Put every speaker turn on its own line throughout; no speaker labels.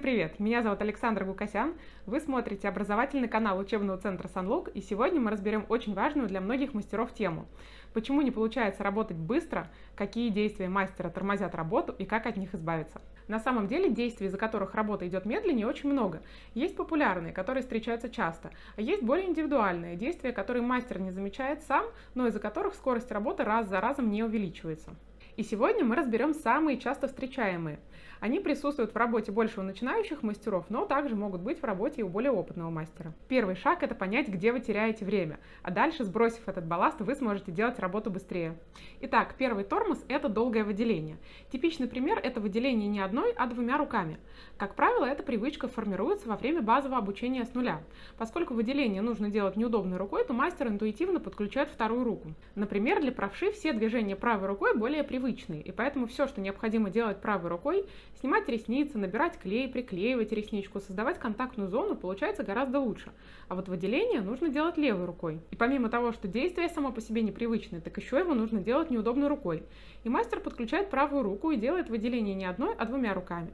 привет! Меня зовут Александра Гукасян. Вы смотрите образовательный канал учебного центра Sunlook, и сегодня мы разберем очень важную для многих мастеров тему. Почему не получается работать быстро, какие действия мастера тормозят работу и как от них избавиться. На самом деле действий, из-за которых работа идет медленнее, очень много. Есть популярные, которые встречаются часто, а есть более индивидуальные действия, которые мастер не замечает сам, но из-за которых скорость работы раз за разом не увеличивается. И сегодня мы разберем самые часто встречаемые. Они присутствуют в работе больше у начинающих мастеров, но также могут быть в работе и у более опытного мастера. Первый шаг – это понять, где вы теряете время, а дальше, сбросив этот балласт, вы сможете делать работу быстрее. Итак, первый тормоз – это долгое выделение. Типичный пример – это выделение не одной, а двумя руками. Как правило, эта привычка формируется во время базового обучения с нуля. Поскольку выделение нужно делать неудобной рукой, то мастер интуитивно подключает вторую руку. Например, для правши все движения правой рукой более привычные, и поэтому все, что необходимо делать правой рукой – снимать ресницы, набирать клей, приклеивать ресничку, создавать контактную зону получается гораздо лучше. А вот выделение нужно делать левой рукой. И помимо того, что действие само по себе непривычное, так еще его нужно делать неудобной рукой. И мастер подключает правую руку и делает выделение не одной, а двумя руками.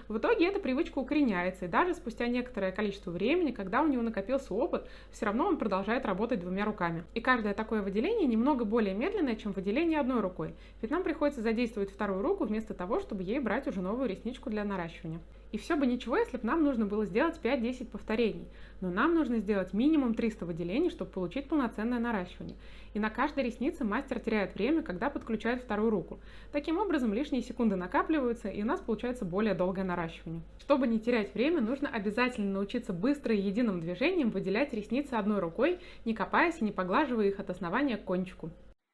В итоге эта привычка укореняется, и даже спустя некоторое количество времени, когда у него накопился опыт, все равно он продолжает работать двумя руками. И каждое такое выделение немного более медленное, чем выделение одной рукой, ведь нам приходится задействовать вторую руку вместо того, чтобы ей брать уже новую ресничку для наращивания. И все бы ничего, если бы нам нужно было сделать 5-10 повторений, но нам нужно сделать минимум 300 выделений, чтобы получить полноценное наращивание. И на каждой реснице мастер теряет время, когда подключает вторую руку. Таким образом, лишние секунды накапливаются, и у нас получается более долгое наращивание. Чтобы не терять время, нужно обязательно научиться быстро и единым движением выделять ресницы одной рукой, не копаясь и не поглаживая их от основания к кончику.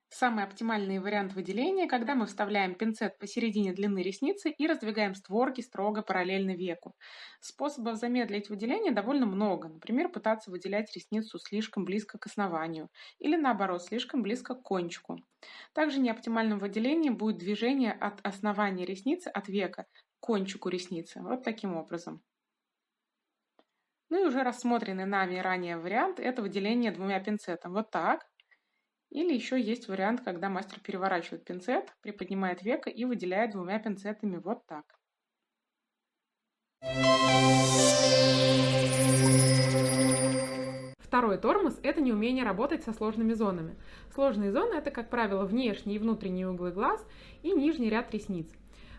Самый оптимальный вариант выделения, когда мы вставляем пинцет посередине длины ресницы и раздвигаем створки строго параллельно веку. Способов замедлить выделение довольно много. Например, пытаться выделять ресницу слишком близко к основанию или наоборот, слишком близко к кончику. Также неоптимальным выделением будет движение от основания ресницы от века к кончику ресницы. Вот таким образом. Ну и уже рассмотренный нами ранее вариант – это выделение двумя пинцетами. Вот так. Или еще есть вариант, когда мастер переворачивает пинцет, приподнимает веко и выделяет двумя пинцетами вот так. Второй тормоз – это неумение работать со сложными зонами. Сложные зоны – это, как правило, внешние и внутренние углы глаз и нижний ряд ресниц.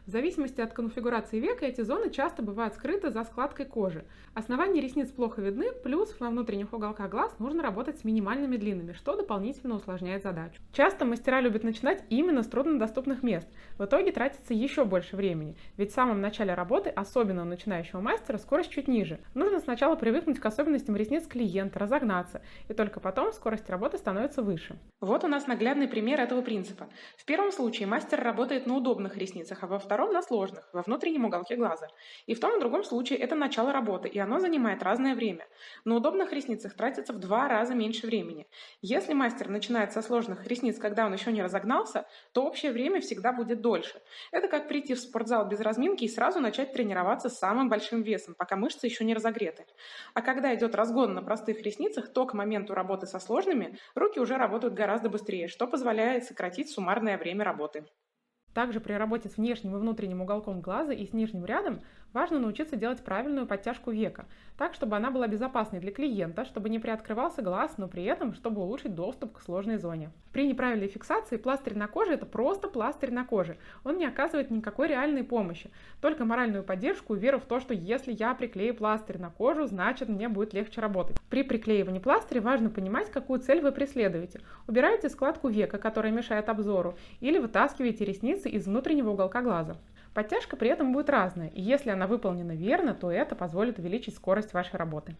В зависимости от конфигурации века эти зоны часто бывают скрыты за складкой кожи. Основания ресниц плохо видны, плюс во внутренних уголках глаз нужно работать с минимальными длинами, что дополнительно усложняет задачу. Часто мастера любят начинать именно с труднодоступных мест. В итоге тратится еще больше времени, ведь в самом начале работы, особенно у начинающего мастера, скорость чуть ниже. Нужно сначала привыкнуть к особенностям ресниц клиента, разогнаться, и только потом скорость работы становится выше. Вот у нас наглядный пример этого принципа. В первом случае мастер работает на удобных ресницах, а во втором на сложных, во внутреннем уголке глаза. И в том и другом случае это начало работы, и оно занимает разное время. На удобных ресницах тратится в 2 раза меньше времени. Если мастер начинает со сложных ресниц, когда он еще не разогнался, то общее время всегда будет дольше. Это как прийти в спортзал без разминки и сразу начать тренироваться с самым большим весом, пока мышцы еще не разогреты. А когда идет разгон на простых ресницах, то к моменту работы со сложными руки уже работают гораздо быстрее, что позволяет сократить суммарное время работы. Также при работе с внешним и внутренним уголком глаза и с нижним рядом важно научиться делать правильную подтяжку века, так, чтобы она была безопасной для клиента, чтобы не приоткрывался глаз, но при этом, чтобы улучшить доступ к сложной зоне. При неправильной фиксации пластырь на коже – это просто пластырь на коже. Он не оказывает никакой реальной помощи, только моральную поддержку и веру в то, что если я приклею пластырь на кожу, значит мне будет легче работать. При приклеивании пластыря важно понимать, какую цель вы преследуете. Убираете складку века, которая мешает обзору, или вытаскиваете ресницы из внутреннего уголка глаза. Подтяжка при этом будет разная, и если она выполнена верно, то это позволит увеличить скорость вашей работы.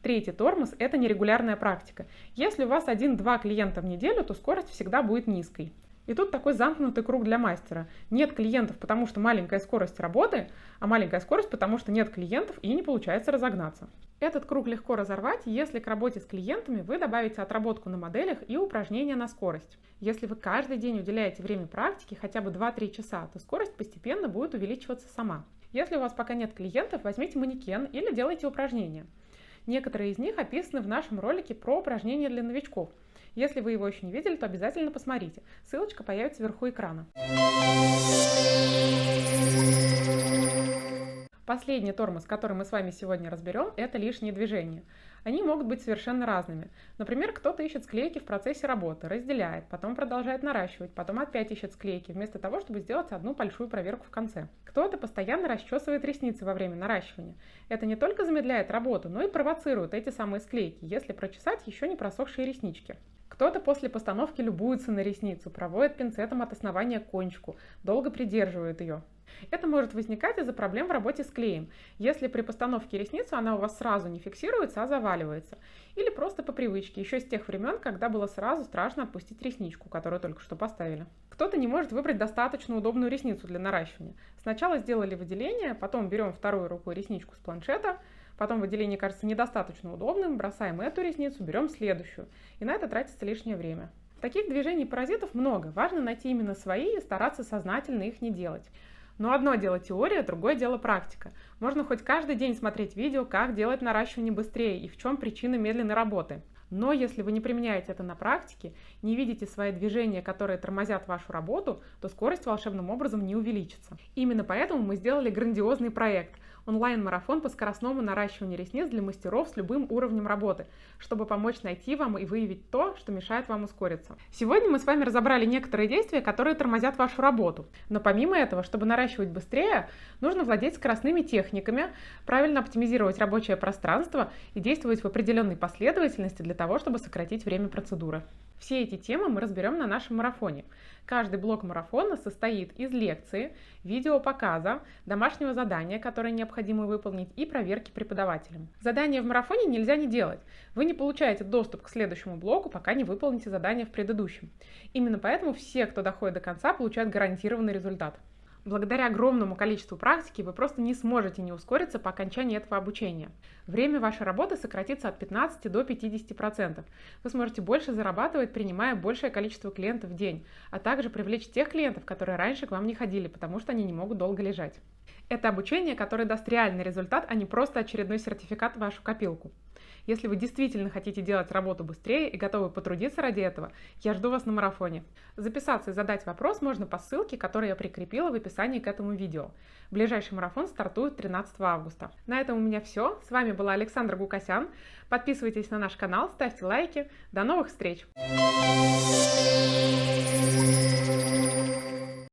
Третий тормоз – это нерегулярная практика. Если у вас 1-2 клиента в неделю, то скорость всегда будет низкой. И тут такой замкнутый круг для мастера. Нет клиентов, потому что маленькая скорость работы, а маленькая скорость, потому что нет клиентов и не получается разогнаться. Этот круг легко разорвать, если к работе с клиентами вы добавите отработку на моделях и упражнения на скорость. Если вы каждый день уделяете время практике хотя бы 2-3 часа, то скорость постепенно будет увеличиваться сама. Если у вас пока нет клиентов, возьмите манекен или делайте упражнения. Некоторые из них описаны в нашем ролике про упражнения для новичков. Если вы его еще не видели, то обязательно посмотрите. Ссылочка появится вверху экрана. Последний тормоз, который мы с вами сегодня разберем, это лишние движения. Они могут быть совершенно разными. Например, кто-то ищет склейки в процессе работы, разделяет, потом продолжает наращивать, потом опять ищет склейки, вместо того, чтобы сделать одну большую проверку в конце. Кто-то постоянно расчесывает ресницы во время наращивания. Это не только замедляет работу, но и провоцирует эти самые склейки, если прочесать еще не просохшие реснички. Кто-то после постановки любуется на ресницу, проводит пинцетом от основания к кончику, долго придерживает ее. Это может возникать из-за проблем в работе с клеем, если при постановке ресницы она у вас сразу не фиксируется, а заваливается. Или просто по привычке, еще с тех времен, когда было сразу страшно отпустить ресничку, которую только что поставили. Кто-то не может выбрать достаточно удобную ресницу для наращивания. Сначала сделали выделение, потом берем второй рукой ресничку с планшета, потом выделение кажется недостаточно удобным, бросаем эту ресницу, берем следующую. И на это тратится лишнее время. Таких движений паразитов много, важно найти именно свои и стараться сознательно их не делать. Но одно дело теория, другое дело практика. Можно хоть каждый день смотреть видео, как делать наращивание быстрее и в чем причина медленной работы. Но если вы не применяете это на практике, не видите свои движения, которые тормозят вашу работу, то скорость волшебным образом не увеличится. Именно поэтому мы сделали грандиозный проект – онлайн-марафон по скоростному наращиванию ресниц для мастеров с любым уровнем работы, чтобы помочь найти вам и выявить то, что мешает вам ускориться. Сегодня мы с вами разобрали некоторые действия, которые тормозят вашу работу. Но помимо этого, чтобы наращивать быстрее, нужно владеть скоростными техниками, правильно оптимизировать рабочее пространство и действовать в определенной последовательности для того, чтобы сократить время процедуры. Все эти темы мы разберем на нашем марафоне. Каждый блок марафона состоит из лекции, видеопоказа, домашнего задания, которое необходимо выполнить, и проверки преподавателем. Задание в марафоне нельзя не делать. Вы не получаете доступ к следующему блоку, пока не выполните задание в предыдущем. Именно поэтому все, кто доходит до конца, получают гарантированный результат. Благодаря огромному количеству практики вы просто не сможете не ускориться по окончании этого обучения. Время вашей работы сократится от 15 до 50%. Вы сможете больше зарабатывать, принимая большее количество клиентов в день, а также привлечь тех клиентов, которые раньше к вам не ходили, потому что они не могут долго лежать. Это обучение, которое даст реальный результат, а не просто очередной сертификат в вашу копилку. Если вы действительно хотите делать работу быстрее и готовы потрудиться ради этого, я жду вас на марафоне. Записаться и задать вопрос можно по ссылке, которую я прикрепила в описании к этому видео. Ближайший марафон стартует 13 августа. На этом у меня все. С вами была Александра Гукасян. Подписывайтесь на наш канал, ставьте лайки. До новых встреч!